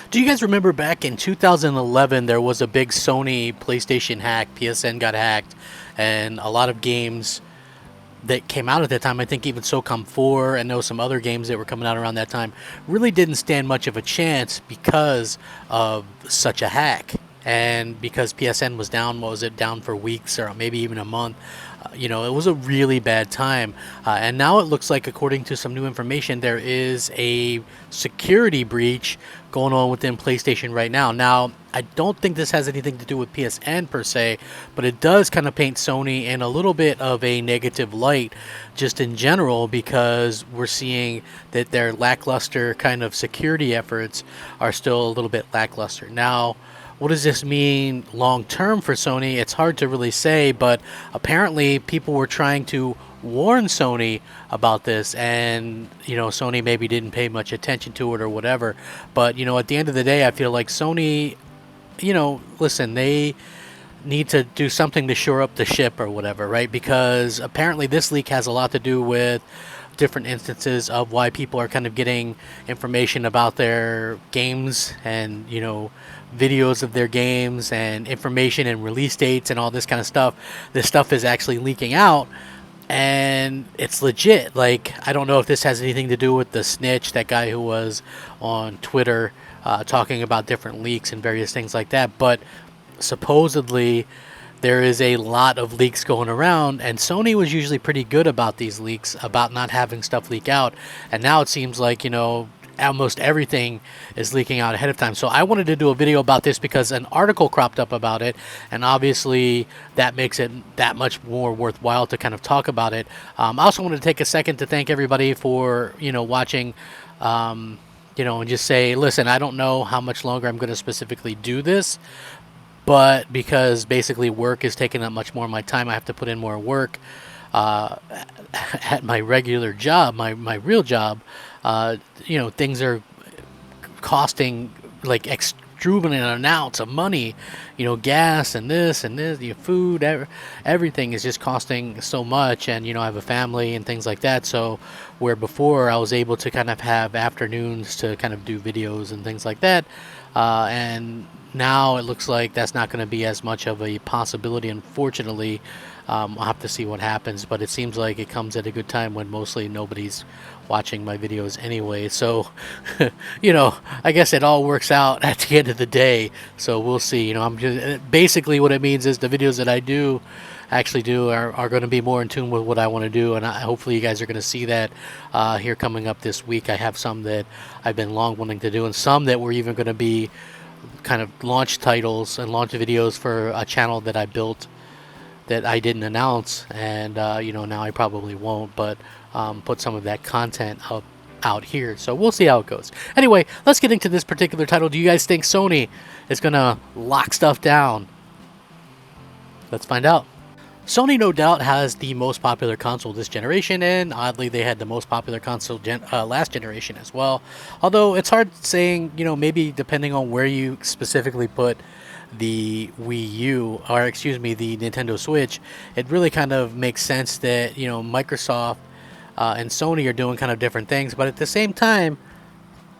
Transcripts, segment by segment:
Do you guys remember back in 2011 there was a big Sony PlayStation hack, PSN got hacked, and a lot of games that came out at that time, I think even SOCOM 4 and there was some other games that were coming out around that time, really didn't stand much of a chance because of such a hack. And because PSN was down, what was it, down for weeks or maybe even a month, it was a really bad time. And now it looks like, according to some new information, there is a security breach going on within PlayStation right now. Now, I don't think this has anything to do with PSN per se, but it does kind of paint Sony in a little bit of a negative light just in general, because we're seeing that their lackluster kind of security efforts are still a little bit lackluster. Now, what does this mean long term for Sony? It's hard to really say, but apparently people were trying to warn Sony about this, and Sony maybe didn't pay much attention to it or whatever. But at the end of the day, I feel like Sony, listen, they need to do something to shore up the ship or whatever, right? Because apparently this leak has a lot to do with different instances of why people are kind of getting information about their games and videos of their games and information and release dates and all this kind of stuff. This stuff is actually leaking out, and it's legit. Like, I don't know if this has anything to do with the snitch, that guy who was on Twitter talking about different leaks and various things like that, but supposedly there is a lot of leaks going around, and Sony was usually pretty good about these leaks, about not having stuff leak out, and now it seems like almost everything is leaking out ahead of time. So I wanted to do a video about this because an article cropped up about it, and obviously that makes it that much more worthwhile to kind of talk about it. I also wanted to take a second to thank everybody for watching, and just say, listen, I don't know how much longer I'm going to specifically do this, but because basically work is taking up much more of my time, I have to put in more work at my regular job, my real job. Things are costing like exorbitant amounts of money. Gas and this, your food, everything is just costing so much. And I have a family and things like that. So where before I was able to kind of have afternoons to kind of do videos and things like that, and now it looks like that's not going to be as much of a possibility, unfortunately. I'll have to see what happens, but it seems like it comes at a good time when mostly nobody's watching my videos anyway. So, I guess it all works out at the end of the day. So we'll see. I'm just basically, what it means is the videos that I do are going to be more in tune with what I want to do, and hopefully you guys are going to see that here coming up this week. I have some that I've been long wanting to do, and some that were even going to be kind of launch titles and launch videos for a channel that I built that I didn't announce, and now I probably won't, but put some of that content out here. So we'll see how it goes. Anyway, let's get into this particular title. Do you guys think Sony is gonna lock stuff down? Let's find out. Sony no doubt has the most popular console this generation, and oddly they had the most popular console last generation as well. Although it's hard saying, maybe depending on where you specifically put the Wii U, or excuse me, the Nintendo Switch, it really kind of makes sense that Microsoft and Sony are doing kind of different things, but at the same time,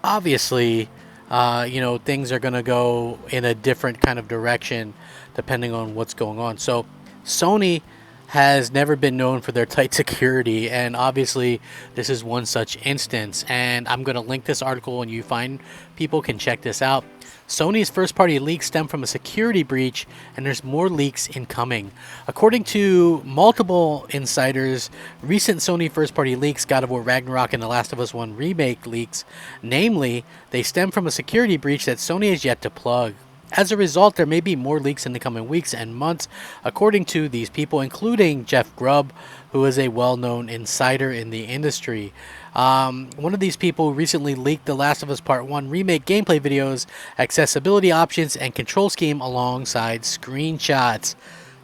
obviously, things are going to go in a different kind of direction depending on what's going on. So Sony has never been known for their tight security, and obviously this is one such instance, and I'm going to link this article and people can check this out. Sony's first-party leaks stem from a security breach, and there's more leaks incoming. According to multiple insiders, recent Sony first-party leaks, God of War Ragnarok and The Last of Us 1 Remake leaks, namely, they stem from a security breach that Sony has yet to plug. As a result, there may be more leaks in the coming weeks and months, according to these people, including Jeff Grubb, who is a well-known insider in the industry. One of these people recently leaked The Last of Us Part 1 remake gameplay videos, accessibility options, and control scheme alongside screenshots.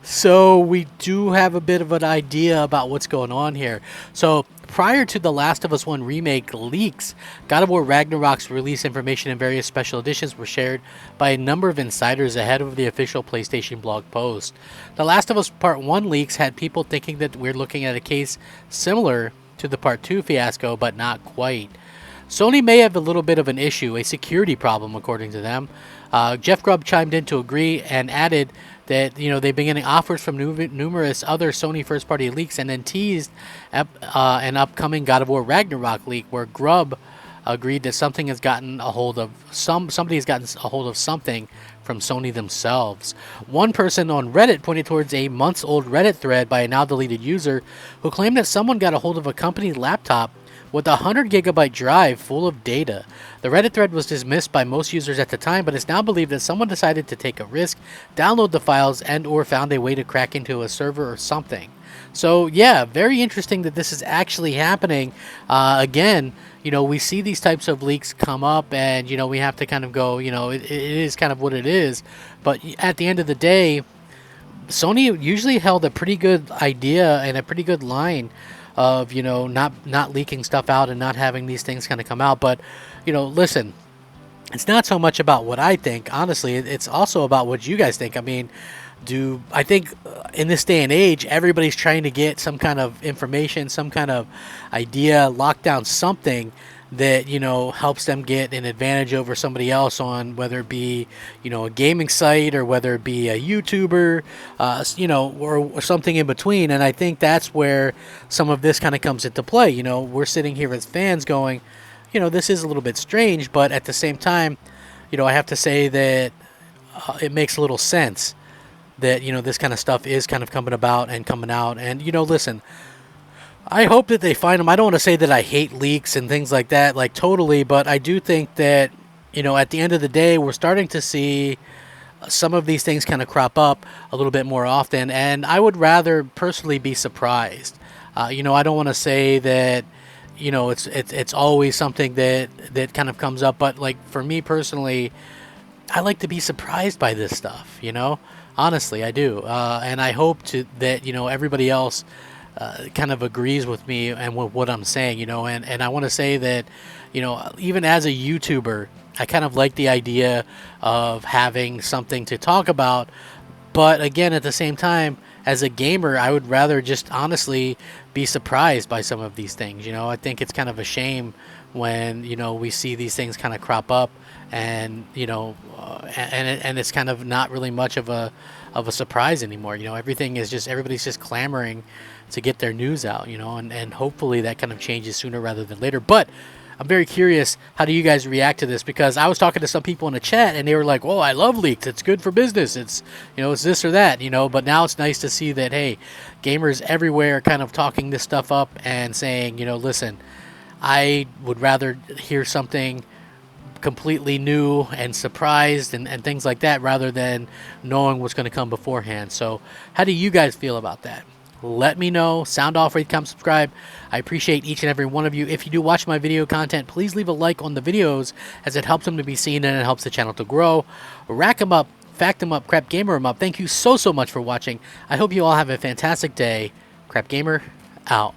So we do have a bit of an idea about what's going on here. So prior to The Last of Us 1 remake leaks, God of War Ragnarok's release information and various special editions were shared by a number of insiders ahead of the official PlayStation blog post. The Last of Us Part 1 leaks had people thinking that we're looking at a case similar to the Part 2 fiasco, but not quite. Sony may have a little bit of an issue, a security problem, according to them. Jeff Grubb chimed in to agree and added that they've been getting offers from numerous other Sony first-party leaks, and then teased an upcoming God of War Ragnarok leak where Grubb agreed that something has gotten a hold of somebody has gotten a hold of something from Sony themselves. One person on Reddit pointed towards a months-old Reddit thread by a now-deleted user who claimed that someone got a hold of a company laptop with a 100 gigabyte drive full of data. The Reddit thread was dismissed by most users at the time, but it's now believed that someone decided to take a risk, download the files, and or found a way to crack into a server or something. So yeah, very interesting that this is actually happening. Again, we see these types of leaks come up, and we have to kind of go, it is kind of what it is. But at the end of the day, Sony usually held a pretty good idea and a pretty good line of not leaking stuff out and not having these things kind of come out. But listen, it's not so much about what I think. Honestly, it's also about what you guys think. I mean, I think in this day and age, everybody's trying to get some kind of information, some kind of idea, lock down something that helps them get an advantage over somebody else on, whether it be a gaming site or whether it be a YouTuber, or something in between. And I think that's where some of this kind of comes into play. We're sitting here as fans going, this is a little bit strange, but at the same time, I have to say that it makes a little sense that this kind of stuff is kind of coming about and coming out. And listen, I hope that they find them. I don't want to say that I hate leaks and things like that, like totally, but I do think that at the end of the day, we're starting to see some of these things kind of crop up a little bit more often, and I would rather personally be surprised. I don't want to say that it's always something that kind of comes up, but like for me personally, I like to be surprised by this stuff. Honestly, I do, and I hope that everybody else kind of agrees with me and with what I'm saying. And I want to say that even as a YouTuber, I kind of like the idea of having something to talk about, but again, at the same time, as a gamer, I would rather just honestly be surprised by some of these things. I think it's kind of a shame when we see these things kind of crop up, and and it's kind of not really much of a surprise anymore. Everybody's just clamoring to get their news out, and hopefully that kind of changes sooner rather than later. But I'm very curious, how do you guys react to this? Because I was talking to some people in the chat, and they were like, "Oh, I love leaks. It's good for business. It's it's this or that." But now it's nice to see that, hey, gamers everywhere are kind of talking this stuff up and saying, listen, I would rather hear something completely new and surprised and things like that rather than knowing what's going to come beforehand. So how do you guys feel about that? Let me know. Sound off, rate, comment, subscribe. I appreciate each and every one of you. If you do watch my video content, please leave a like on the videos, as it helps them to be seen and it helps the channel to grow. Rack them up, fact them up, Crap Gamer them up. Thank you so much for watching. I hope you all have a fantastic day. Crap Gamer out.